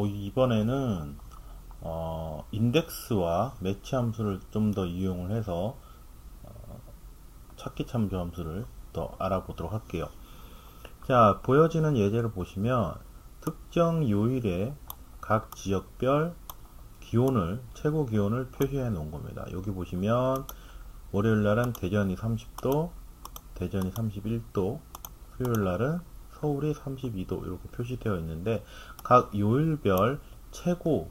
이번에는 인덱스와 매치 함수를 좀 더 이용을 해서 찾기 참조 함수를 더 알아보도록 할게요. 자, 보여지는 예제를 보시면 특정 요일에 각 지역별 기온을, 최고 기온을 표시해 놓은 겁니다. 여기 보시면 월요일 날은 대전이 30도, 대전이 31도, 수요일 날은 서울이 32도 이렇게 표시되어 있는데 각 요일별 최고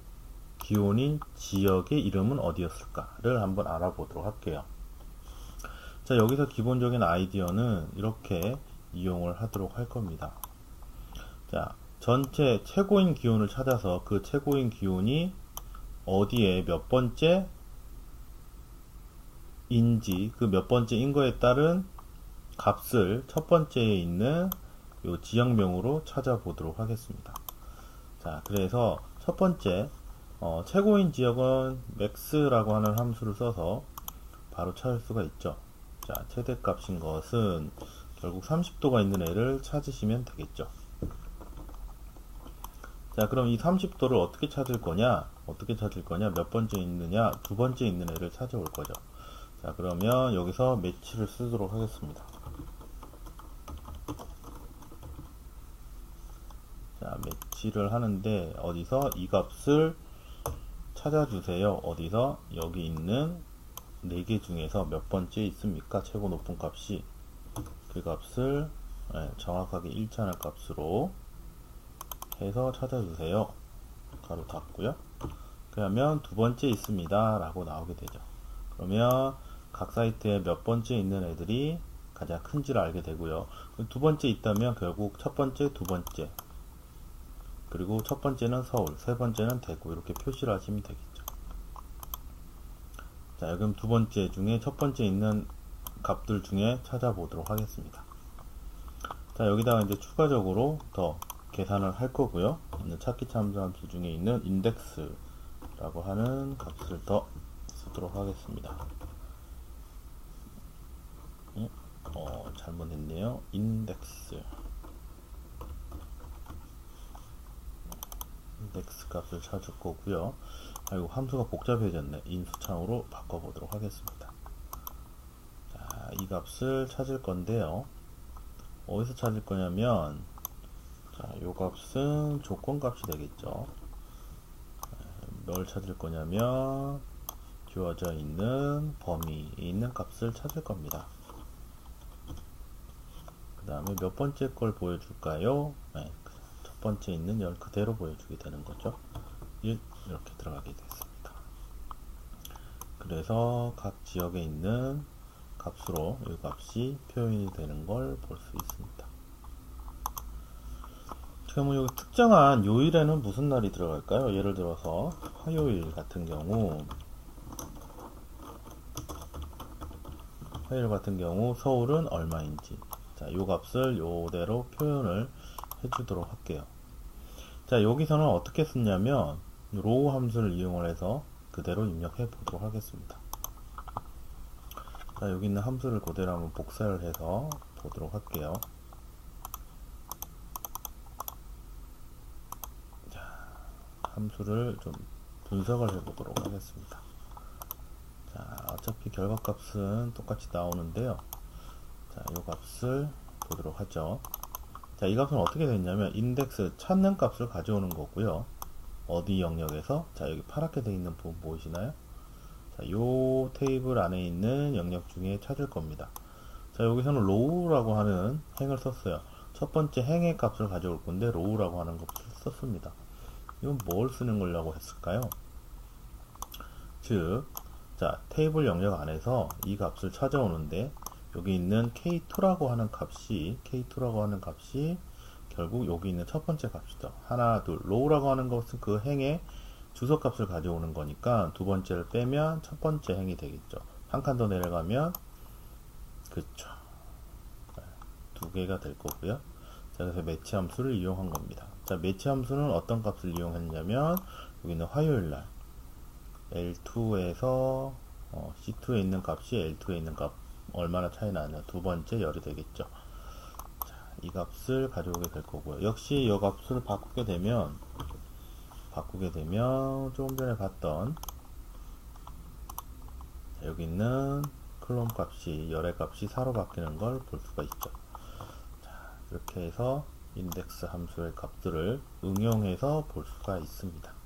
기온인 지역의 이름은 어디였을까를 한번 알아보도록 할게요. 자, 여기서 기본적인 아이디어는 이렇게 이용을 하도록 할 겁니다. 자, 전체 최고인 기온을 찾아서 그 최고인 기온이 어디에 몇 번째 인지, 그 몇 번째인 거에 따른 값을 첫 번째에 있는 요 지역명으로 찾아보도록 하겠습니다. 자, 그래서 첫 번째 최고인 지역은 max라고 하는 함수를 써서 바로 찾을 수가 있죠. 자, 최대값인 것은 결국 30도가 있는 애를 찾으시면 되겠죠. 자, 그럼 이 30도를 어떻게 찾을 거냐? 몇 번째 있느냐? 두 번째 있는 애를 찾아올 거죠. 자, 그러면 여기서 매치를 쓰도록 하겠습니다. 자, 매치를 하는데 어디서 이 값을 찾아주세요. 어디서? 여기 있는 4개 중에서 몇 번째 있습니까? 최고 높은 값이. 그 값을 정확하게 일치하는 값으로 해서 찾아주세요. 가로 닫고요. 그러면 두 번째 있습니다 라고 나오게 되죠. 그러면 각 사이트에 몇 번째 있는 애들이 가장 큰지를 알게 되고요. 두 번째 있다면 결국 첫 번째, 두 번째, 그리고 첫 번째는 서울, 세 번째는 대구 이렇게 표시를 하시면 되겠죠. 자, 그럼 두 번째 중에 첫 번째 있는 값들 중에 찾아보도록 하겠습니다. 자, 여기다가 이제 추가적으로 더 계산을 할 거고요. 찾기 참조 함수 중에 있는 인덱스라고 하는 값을 더 쓰도록 하겠습니다. 잘못했네요. 인덱스 값을 찾을 거고요. 아이고, 함수가 복잡해졌네. 인수창으로 바꿔보도록 하겠습니다. 자, 이 값을 찾을 건데요. 어디서 찾을 거냐면, 자, 요 값은 조건값이 되겠죠. 뭘 찾을 거냐면 주어져 있는 범위에 있는 값을 찾을 겁니다. 그 다음에 몇 번째 걸 보여줄까요? 첫 번째 있는 열 그대로 보여주게 되는 거죠. 1 이렇게 들어가게 됐습니다. 그래서 각 지역에 있는 값으로 이 값이 표현이 되는 걸 볼 수 있습니다. 그러면 여기 특정한 요일에는 무슨 날이 들어갈까요? 예를 들어서 화요일 같은 경우 서울은 얼마인지, 자, 요 값을 요대로 표현을 해주도록 할게요. 자, 여기서는 어떻게 쓰냐면 로우 함수를 이용을 해서 그대로 입력해 보도록 하겠습니다. 자, 여기 있는 함수를 그대로 한번 복사를 해서 보도록 할게요. 자, 함수를 좀 분석을 해 보도록 하겠습니다. 자, 어차피 결과값은 똑같이 나오는데요. 자, 이 값을 보도록 하죠. 자, 이 값은 어떻게 됐냐면 인덱스 찾는 값을 가져오는 거고요. 어디 영역에서? 자, 여기 파랗게 되어 있는 부분 보이시나요? 자, 요 테이블 안에 있는 영역 중에 찾을 겁니다. 자, 여기서는 row라고 하는 행을 썼어요. 첫 번째 행의 값을 가져올 건데 row라고 하는 값을 썼습니다. 이건 뭘 쓰는 거라고 했을까요? 즉, 자, 테이블 영역 안에서 이 값을 찾아오는데 여기 있는 K2라고 하는 값이 결국 여기 있는 첫 번째 값이죠. 하나, 둘, row라고 하는 것은 그 행의 주소 값을 가져오는 거니까 두 번째를 빼면 첫 번째 행이 되겠죠. 한 칸 더 내려가면 그쵸, 두 개가 될 거고요. 자, 그래서 매치 함수를 이용한 겁니다. 자, 매치 함수는 어떤 값을 이용했냐면 여기 있는 화요일날 L2에서 C2에 있는 값이 L2에 있는 값 얼마나 차이 나냐, 두 번째 열이 되겠죠. 자, 이 값을 가져오게 될 거고요. 역시 이 값을 바꾸게 되면 바꾸게 되면 조금 전에 봤던 여기 있는 클론 값이 열의 값이 4로 바뀌는 걸 볼 수가 있죠. 자, 이렇게 해서 인덱스 함수의 값들을 응용해서 볼 수가 있습니다.